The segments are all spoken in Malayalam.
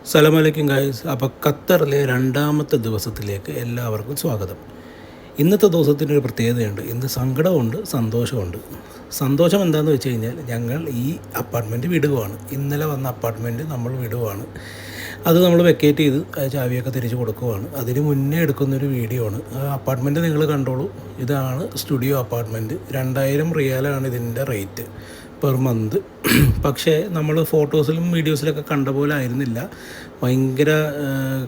സലാമലൈക്കും ഗായ്സ്. അപ്പോൾ ഖത്തറിലെ രണ്ടാമത്തെ ദിവസത്തിലേക്ക് എല്ലാവർക്കും സ്വാഗതം. ഇന്നത്തെ ദിവസത്തിൻ്റെ ഒരു പ്രത്യേകതയുണ്ട്. ഇന്ന് സങ്കടമുണ്ട്, സന്തോഷമുണ്ട്. സന്തോഷം എന്താണെന്ന് വെച്ച് കഴിഞ്ഞാൽ ഞങ്ങൾ ഈ അപ്പാർട്ട്മെൻറ്റ് വിടുകയാണ്. ഇന്നലെ വന്ന അപ്പാർട്ട്മെൻറ്റ് നമ്മൾ വിടുകയാണ്. അത് നമ്മൾ വെക്കേറ്റ് ചെയ്ത് ചാവിയൊക്കെ തിരിച്ച് കൊടുക്കുകയാണ്. അതിന് മുന്നേ എടുക്കുന്നൊരു വീഡിയോ ആണ്. അപ്പാർട്ട്മെൻറ്റ് നിങ്ങൾ കണ്ടോളൂ. ഇതാണ് സ്റ്റുഡിയോ അപ്പാർട്ട്മെൻറ്റ്. 2000 റിയാലാണ് ഇതിൻ്റെ റേറ്റ് പെർ മന്ത്. പക്ഷേ നമ്മൾ ഫോട്ടോസിലും വീഡിയോസിലൊക്കെ കണ്ട പോലെ ആയിരുന്നില്ല. ഭയങ്കര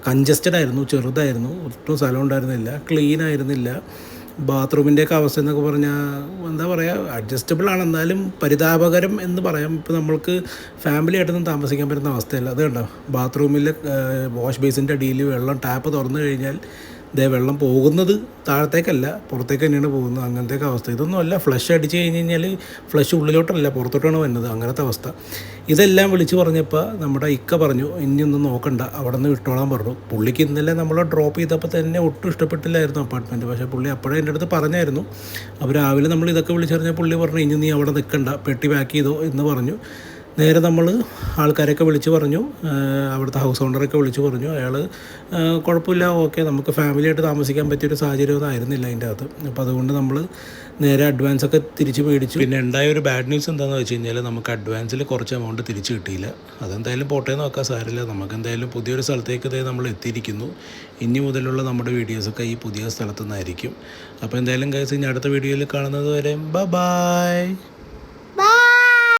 കൺജസ്റ്റഡ് ആയിരുന്നു, ചെറുതായിരുന്നു, ഒട്ടും സ്ഥലം ഉണ്ടായിരുന്നില്ല, ക്ലീൻ ആയിരുന്നില്ല. ബാത്റൂമിൻ്റെയൊക്കെ അവസ്ഥ എന്നൊക്കെ പറഞ്ഞാൽ എന്താ പറയുക, അഡ്ജസ്റ്റബിൾ ആണ്, എന്നാലും പരിതാപകരം എന്ന് പറയാം. ഇപ്പോൾ നമ്മൾക്ക് ഫാമിലി ആയിട്ടൊന്നും താമസിക്കാൻ പറ്റുന്ന അവസ്ഥയല്ല. അത് കണ്ടോ, ബാത്റൂമിൽ വാഷ് ബേസിൻ്റെ അടിയിൽ വെള്ളം ടാപ്പ് തുറന്നു കഴിഞ്ഞാൽ വെള്ളം പോകുന്നത് താഴത്തേക്കല്ല, പുറത്തേക്ക് തന്നെയാണ് പോകുന്നത്. അങ്ങനത്തെയൊക്കെ അവസ്ഥ. ഇതൊന്നുമല്ല, ഫ്ലഷ് അടിച്ച് കഴിഞ്ഞ് കഴിഞ്ഞാൽ ഫ്ലഷ് ഉള്ളിലോട്ടല്ല പുറത്തോട്ടാണ് വരുന്നത്. അങ്ങനത്തെ അവസ്ഥ. ഇതെല്ലാം വിളിച്ച് പറഞ്ഞപ്പോൾ നമ്മുടെ ഇക്ക പറഞ്ഞു ഇനിയൊന്നും നോക്കണ്ട, അവിടെ നിന്ന് വിട്ടോളാൻ പറഞ്ഞു. പുള്ളിക്ക് ഇന്നലെ നമ്മൾ ഡ്രോപ്പ് ചെയ്തപ്പോൾ തന്നെ ഒട്ടും ഇഷ്ടപ്പെട്ടില്ലായിരുന്നു അപ്പാർട്ട്മെൻറ്റ്. പക്ഷേ പുള്ളി അപ്പോഴേ എൻ്റെ അടുത്ത് പറഞ്ഞായിരുന്നു. അപ്പോൾ രാവിലെ നമ്മൾ ഇതൊക്കെ വിളിച്ചറിഞ്ഞാൽ പുള്ളി പറഞ്ഞു ഇനി നീ അവിടെ നിൽക്കണ്ട, പെട്ടി പാക്ക് ചെയ്തോ എന്ന് പറഞ്ഞു. നേരെ നമ്മൾ ആൾക്കാരൊക്കെ വിളിച്ച് പറഞ്ഞു, അവിടുത്തെ ഹൗസ് ഓണറൊക്കെ വിളിച്ച് പറഞ്ഞു. അയാൾ കുഴപ്പമില്ല, ഓക്കെ, നമുക്ക് ഫാമിലിയായിട്ട് താമസിക്കാൻ പറ്റിയൊരു സാഹചര്യമൊന്നും ആയിരുന്നില്ല അതിൻ്റെ അകത്ത്. അപ്പോൾ അതുകൊണ്ട് നമ്മൾ നേരെ അഡ്വാൻസൊക്കെ തിരിച്ച് മേടിച്ചു. പിന്നെ ഉണ്ടായ ഒരു ബാഡ് ന്യൂസ് എന്താണെന്ന് വെച്ച് കഴിഞ്ഞാൽ നമുക്ക് അഡ്വാൻസിൽ കുറച്ച് എമൗണ്ട് തിരിച്ച് കിട്ടിയില്ല. അതെന്തായാലും പോട്ടേന്ന് നോക്കാൻ സാരമില്ല. നമുക്ക് എന്തായാലും പുതിയൊരു സ്ഥലത്തേക്ക് നമ്മൾ എത്തിയിരിക്കുന്നു. ഇനി മുതലുള്ള നമ്മുടെ വീഡിയോസൊക്കെ ഈ പുതിയ സ്ഥലത്തു നിന്നായിരിക്കും. അപ്പോൾ എന്തായാലും ഗൈസ്, ഇനി അടുത്ത വീഡിയോയിൽ കാണുന്നത് വരെ ബൈ.